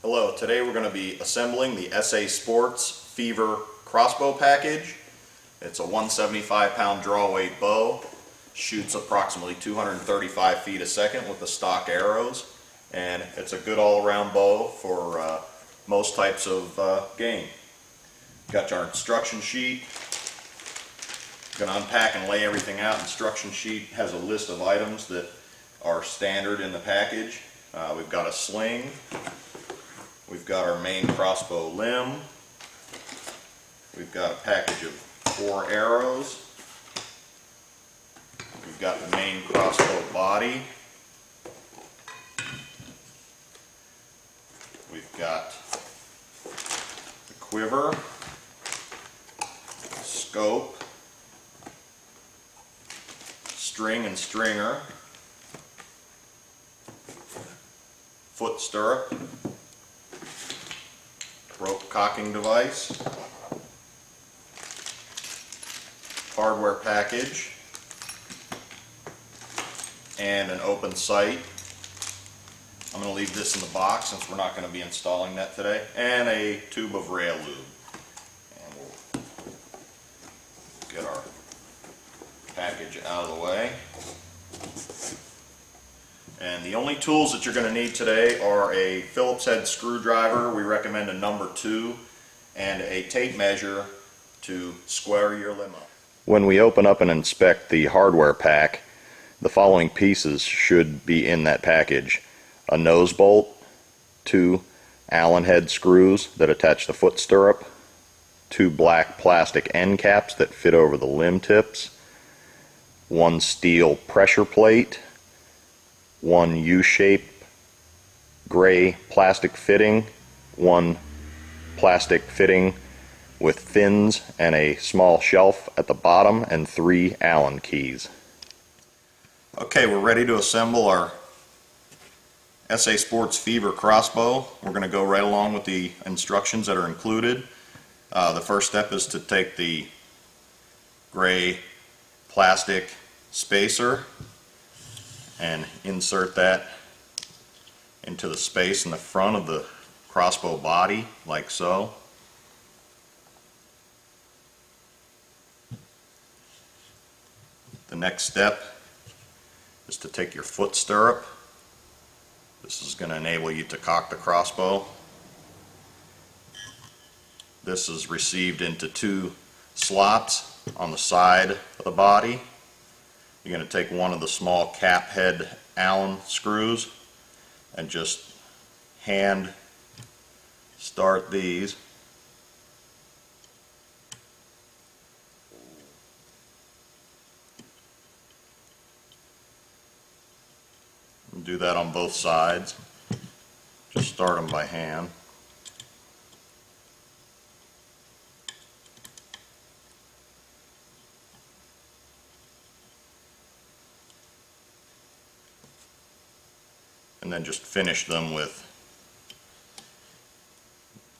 Hello, today we're going to be assembling the SA Sports Fever Crossbow package. It's a 175-pound draw weight bow, shoots approximately 235 feet a second with the stock arrows, and it's a good all-around bow for most types of game. Got your instruction sheet. Going to unpack and lay everything out. Instruction sheet has a list of items that are standard in the package. We've got a sling. We've got our main crossbow limb. We've got a package of 4 arrows. We've got the main crossbow body. We've got the quiver, scope, string and stringer, foot stirrup, rope cocking device, hardware package, and an open sight. I'm going to leave this in the box since we're not going to be installing that today, and a tube of rail lube. And we'll get our package out of the way. And the only tools that you're going to need today are a Phillips head screwdriver. We recommend a number 2, and a tape measure to square your limb up. When we open up and inspect the hardware pack, the following pieces should be in that package: a nose bolt, 2 Allen head screws that attach the foot stirrup, 2 black plastic end caps that fit over the limb tips, 1 steel pressure plate, 1 U-shaped gray plastic fitting, 1 plastic fitting with fins and a small shelf at the bottom, and 3 Allen keys. Okay, we're ready to assemble our SA Sports Fever crossbow. We're going to go right along with the instructions that are included. The first step is to take the gray plastic spacer and insert that into the space in the front of the crossbow body, like so. The next step is to take your foot stirrup. This is going to enable you to cock the crossbow. This is received into 2 slots on the side of the body. You're going to take one of the small cap head Allen screws and just hand start these. And do that on both sides. Just start them by hand. And then just finish them with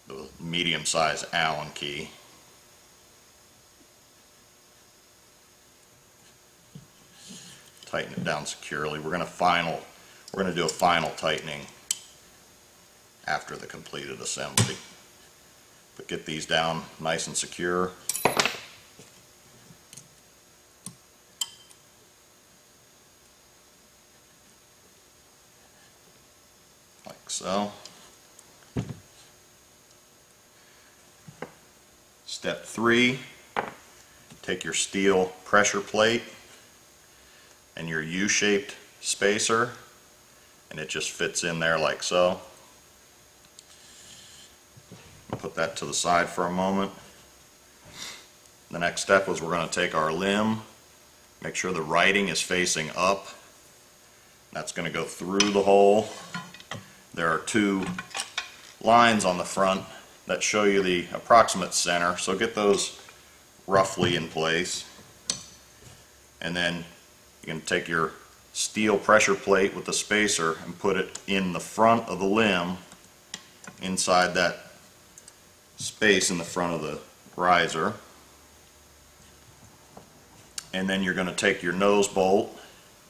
the medium-sized Allen key. Tighten it down securely. We're going to do a final tightening after the completed assembly. But get these down nice and secure. Like so. Step 3, take your steel pressure plate and your U-shaped spacer, and it just fits in there like so. Put that to the side for a moment. The next step is we're going to take our limb, make sure the writing is facing up. That's going to go through the hole. There are 2 lines on the front that show you the approximate center, so get those roughly in place. And then you can take your steel pressure plate with the spacer and put it in the front of the limb, inside that space in the front of the riser. And then you're going to take your nose bolt,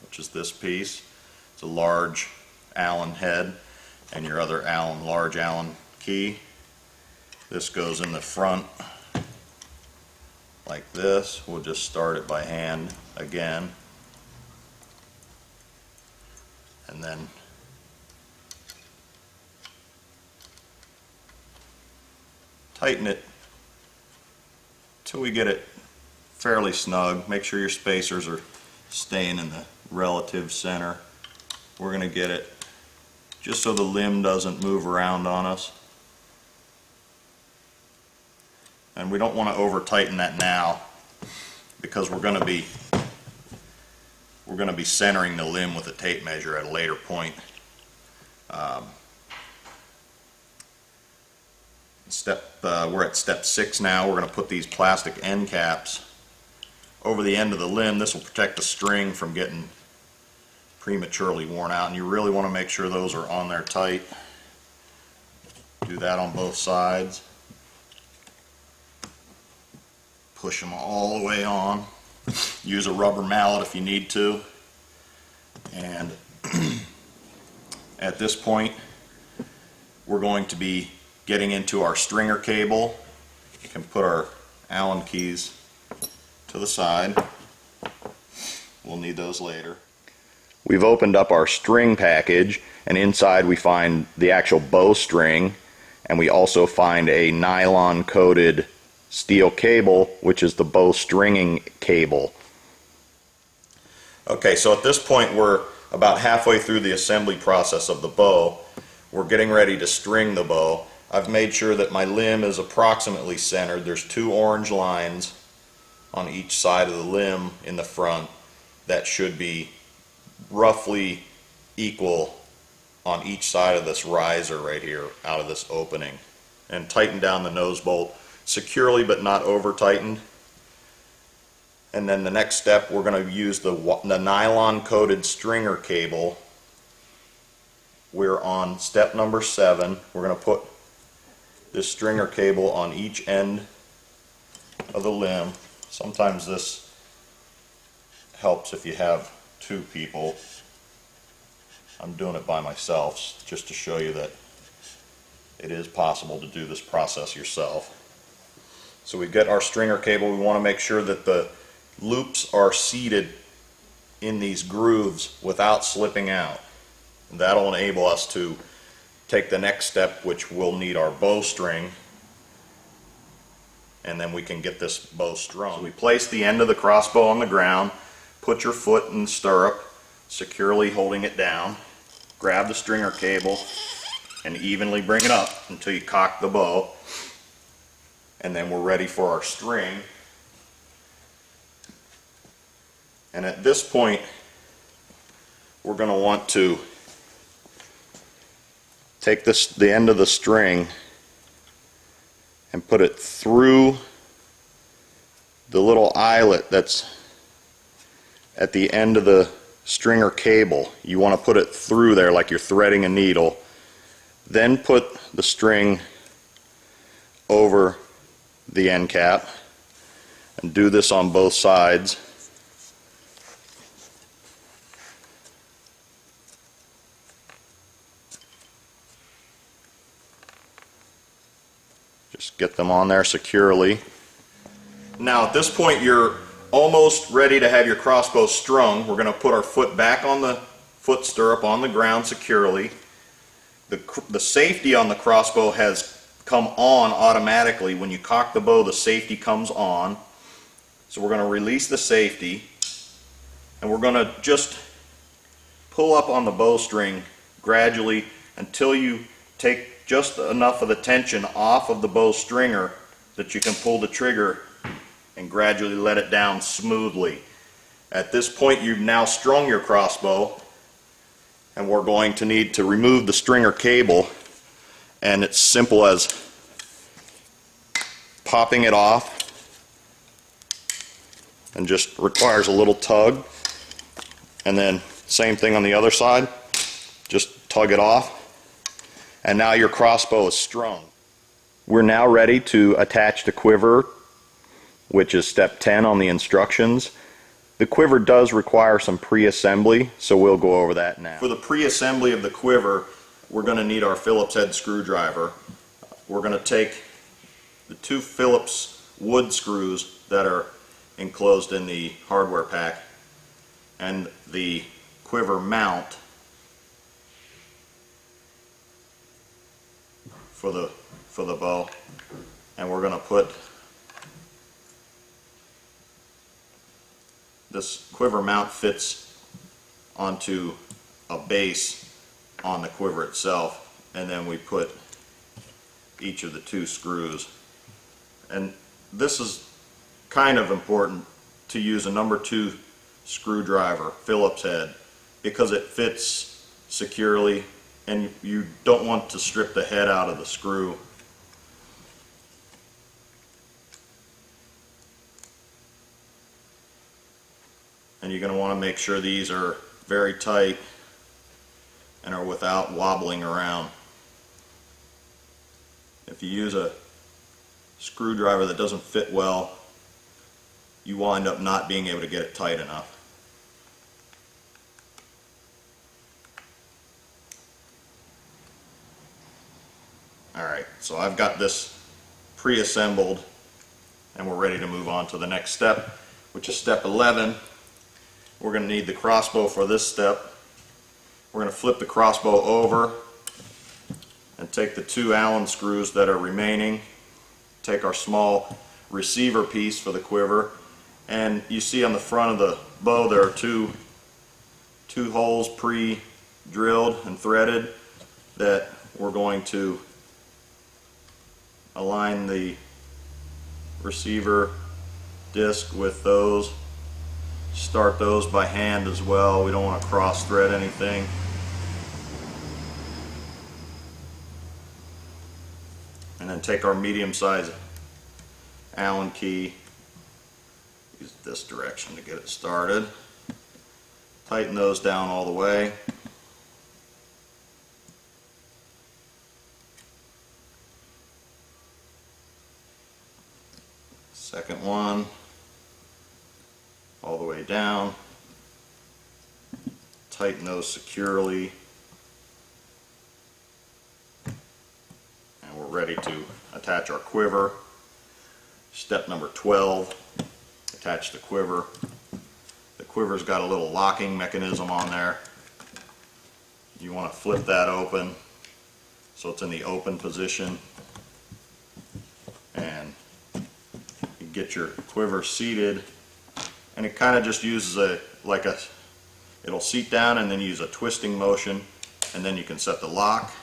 which is this piece. It's a large Allen head, and your other Allen, large Allen key. This goes in the front like this. We'll just start it by hand again, and then tighten it till we get it fairly snug. Make sure your spacers are staying in the relative center. We're going to get it just so the limb doesn't move around on us. And we don't want to over tighten that now, because we're going to be centering the limb with a tape measure at a later point. We're at step 6 now. We're going to put these plastic end caps over the end of the limb. This will protect the string from getting prematurely worn out, and you really want to make sure those are on there tight. Do that on both sides. Push them all the way on. Use a rubber mallet if you need to. And at this point, we're going to be getting into our stringer cable. You can put our Allen keys to the side. We'll need those later. We've opened up our string package, and inside we find the actual bowstring, and we also find a nylon coated steel cable, which is the bowstringing cable. Okay, so at this point we're about halfway through the assembly process of the bow. We're getting ready to string the bow. I've made sure that my limb is approximately centered. There's 2 orange lines on each side of the limb in the front that should be roughly equal on each side of this riser right here out of this opening. And tighten down the nose bolt securely but not over tightened. And then the next step, we're going to use the nylon coated stringer cable. We're on step number 7. We're going to put this stringer cable on each end of the limb. Sometimes this helps if you have 2 people. I'm doing it by myself just to show you that it is possible to do this process yourself. So we get our stringer cable. We want to make sure that the loops are seated in these grooves without slipping out. And that'll enable us to take the next step, which we'll need our bowstring, and then we can get this bow strung. So we place the end of the crossbow on the ground, put your foot in the stirrup, securely holding it down, grab the stringer cable, and evenly bring it up until you cock the bow, and then we're ready for our string. And at this point, we're going to want to take the end of the string and put it through the little eyelet that's at the end of the stringer cable. You want to put it through there like you're threading a needle. Then put the string over the end cap, and do this on both sides. Just get them on there securely. Now at this point you're almost ready to have your crossbow strung. We're going to put our foot back on the foot stirrup on the ground securely. The safety on the crossbow has come on automatically. When you cock the bow, the safety comes on. So we're going to release the safety, and we're going to just pull up on the bowstring gradually until you take just enough of the tension off of the bow stringer that you can pull the trigger and gradually let it down smoothly. At this point, you've now strung your crossbow, and we're going to need to remove the stringer cable, and it's simple as popping it off, and just requires a little tug. And then same thing on the other side, just tug it off, and now your crossbow is strung. We're now ready to attach the quiver, which is step 10 on the instructions. The quiver does require some pre-assembly, so we'll go over that now. For the pre-assembly of the quiver, we're going to need our Phillips head screwdriver. We're going to take the 2 Phillips wood screws that are enclosed in the hardware pack and the quiver mount for the bow, and we're going to put this quiver mount fits onto a base on the quiver itself, and then we put each of the 2 screws. And this is kind of important to use a number 2 screwdriver, Phillips head, because it fits securely and you don't want to strip the head out of the screw. And you're going to want to make sure these are very tight and are without wobbling around. If you use a screwdriver that doesn't fit well, you wind up not being able to get it tight enough. Alright, so I've got this pre-assembled and we're ready to move on to the next step, which is step 11. We're going to need the crossbow for this step. We're going to flip the crossbow over and take the 2 Allen screws that are remaining, take our small receiver piece for the quiver, and you see on the front of the bow there are two holes pre-drilled and threaded that we're going to align the receiver disc with those. Start those by hand as well. We don't want to cross thread anything. And then take our medium-sized Allen key, use this direction to get it started. Tighten those down all the way. Second one, all the way down. Tighten those securely. And we're ready to attach our quiver. Step number 12, attach the quiver. The quiver's got a little locking mechanism on there. You want to flip that open so it's in the open position, and you get your quiver seated, and it kind of just uses it'll seat down and then use a twisting motion, and then you can set the lock,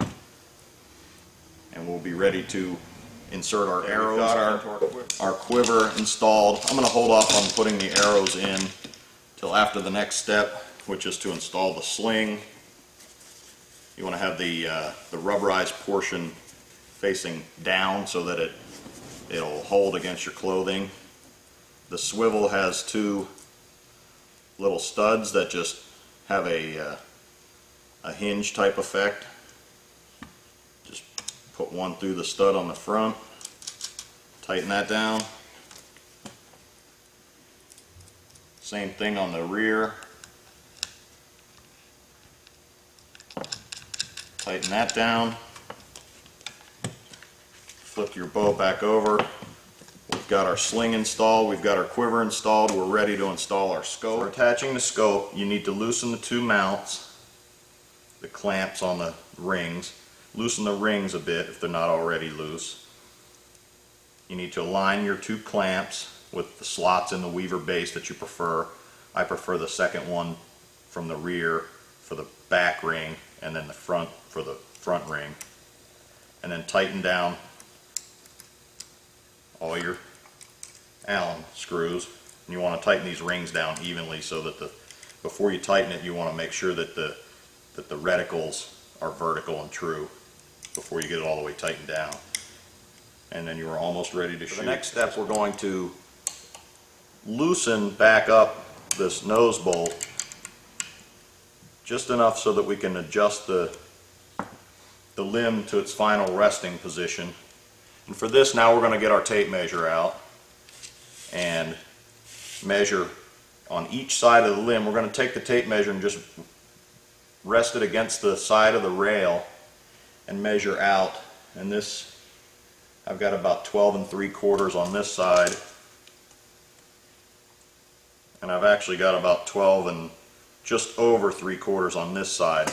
and we'll be ready to insert our arrows. We've got our quiver installed. I'm going to hold off on putting the arrows in till after the next step, which is to install the sling. You want to have the rubberized portion facing down so that it'll hold against your clothing. The swivel has 2 little studs that just have a hinge type effect. Just put one through the stud on the front, tighten that down. Same thing on the rear. Tighten that down. Flip your bow back over. We've got our sling installed, we've got our quiver installed, we're ready to install our scope. For attaching the scope, you need to loosen the 2 mounts, the clamps on the rings. Loosen the rings a bit if they're not already loose. You need to align your 2 clamps with the slots in the weaver base that you prefer. I prefer the second one from the rear for the back ring, and then the front for the front ring. And then tighten down all your Allen screws. And you want to tighten these rings down evenly so that before you tighten it, you want to make sure that the reticles are vertical and true before you get it all the way tightened down. And then you are almost ready to shoot. The next step, we're going to loosen back up this nose bolt just enough so that we can adjust the limb to its final resting position. And for this, now we're going to get our tape measure out and measure on each side of the limb. We're going to take the tape measure and just rest it against the side of the rail and measure out. And this, I've got about 12 3/4 on this side, and I've actually got about 12 and just over 3/4 on this side.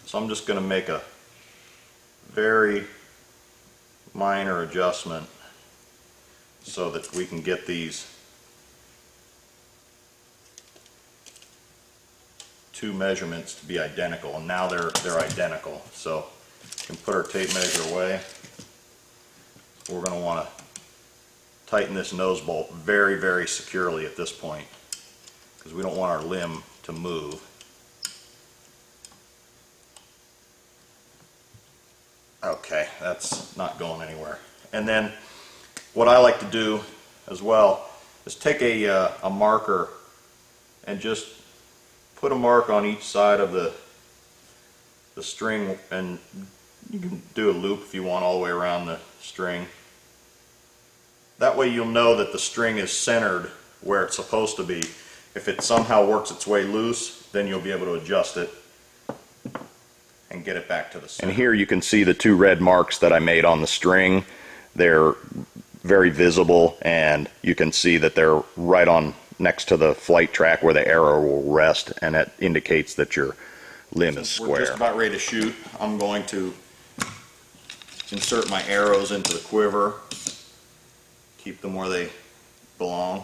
So I'm just going to make a very minor adjustment so that we can get these two measurements to be identical, and now they're identical. So we can put our tape measure away. We're going to want to tighten this nose bolt very, very securely at this point, because we don't want our limb to move. Okay, that's not going anywhere. And then what I like to do as well is take a marker and just put a mark on each side of the string, and you can do a loop if you want all the way around the string. That way you'll know that the string is centered where it's supposed to be. If it somehow works its way loose, then you'll be able to adjust it and get it back to the center. And here you can see the two red marks that I made on the string. They're very visible, and you can see that they're right on next to the flight track where the arrow will rest, and that indicates that your limb is square. We're just about ready to shoot. I'm going to insert my arrows into the quiver, keep them where they belong.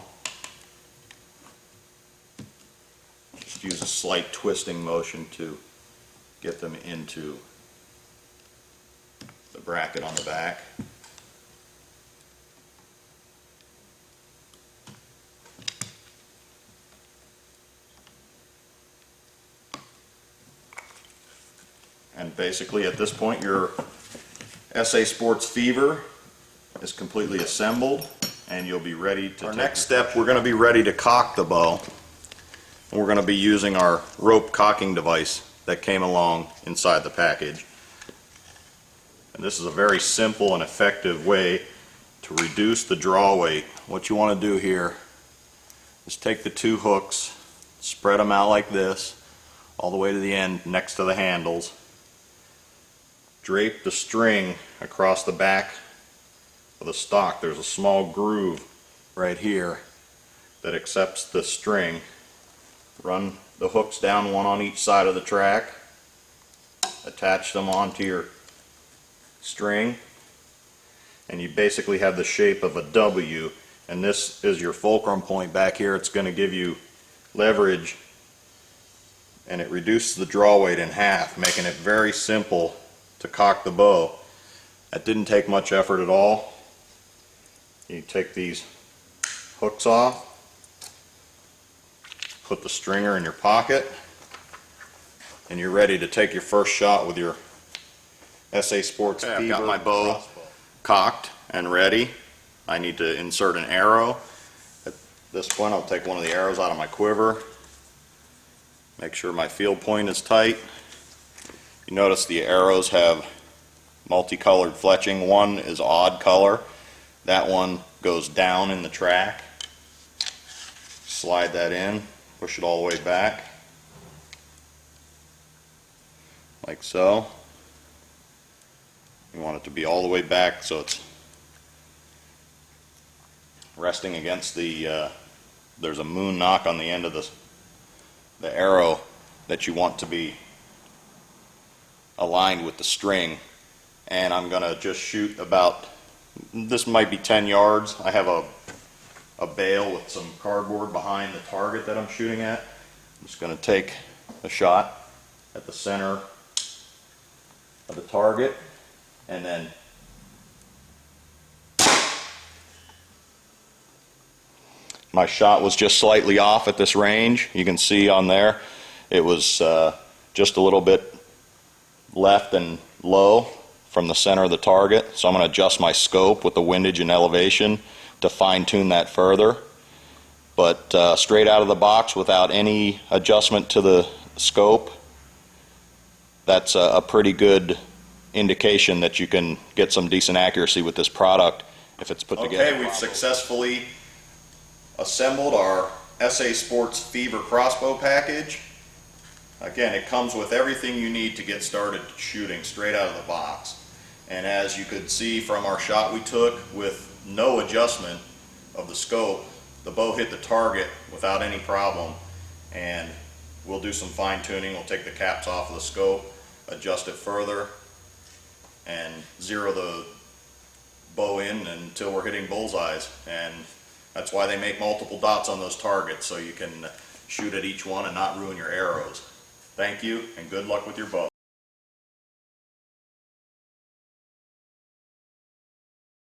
Just use a slight twisting motion to get them into the bracket on the back. And basically at this point your SA Sports Fever is completely assembled, and you'll be ready to... Our next step, we're going to be ready to cock the bow. And we're going to be using our rope cocking device that came along inside the package. And this is a very simple and effective way to reduce the draw weight. What you want to do here is take the two hooks, spread them out like this, all the way to the end next to the handles. Drape the string across the back of the stock. There's a small groove right here that accepts the string. Run the hooks down, one on each side of the track. Attach them onto your string, and you basically have the shape of a W, and this is your fulcrum point back here. It's going to give you leverage, and it reduces the draw weight in half, making it very simple to cock the bow. That didn't take much effort at all. You take these hooks off, put the stringer in your pocket, and you're ready to take your first shot with your SA Sports Fever. I've got my bow cocked and ready. I need to insert an arrow. At this point I'll take one of the arrows out of my quiver, make sure my field point is tight. You notice the arrows have multicolored fletching. One is odd color. That one goes down in the track. Slide that in, push it all the way back, like so. You want it to be all the way back so it's resting against the, there's a moon knock on the end of the arrow that you want to be aligned with the string. And I'm going to just shoot about, this might be 10 yards. I have a bale with some cardboard behind the target that I'm shooting at. I'm just going to take a shot at the center of the target, and then my shot was just slightly off at this range. You can see on there it was just a little bit left and low from the center of the target. So I'm going to adjust my scope with the windage and elevation to fine-tune that further. But straight out of the box without any adjustment to the scope, that's a pretty good indication that you can get some decent accuracy with this product if it's put together properly. We've successfully assembled our SA Sports Fever crossbow package. Again, it comes with everything you need to get started shooting straight out of the box. And as you could see from our shot we took, with no adjustment of the scope, the bow hit the target without any problem. And we'll do some fine tuning. We'll take the caps off of the scope, adjust it further, and zero the bow in until we're hitting bullseyes. And that's why they make multiple dots on those targets, so you can shoot at each one and not ruin your arrows. Thank you, and good luck with your bow.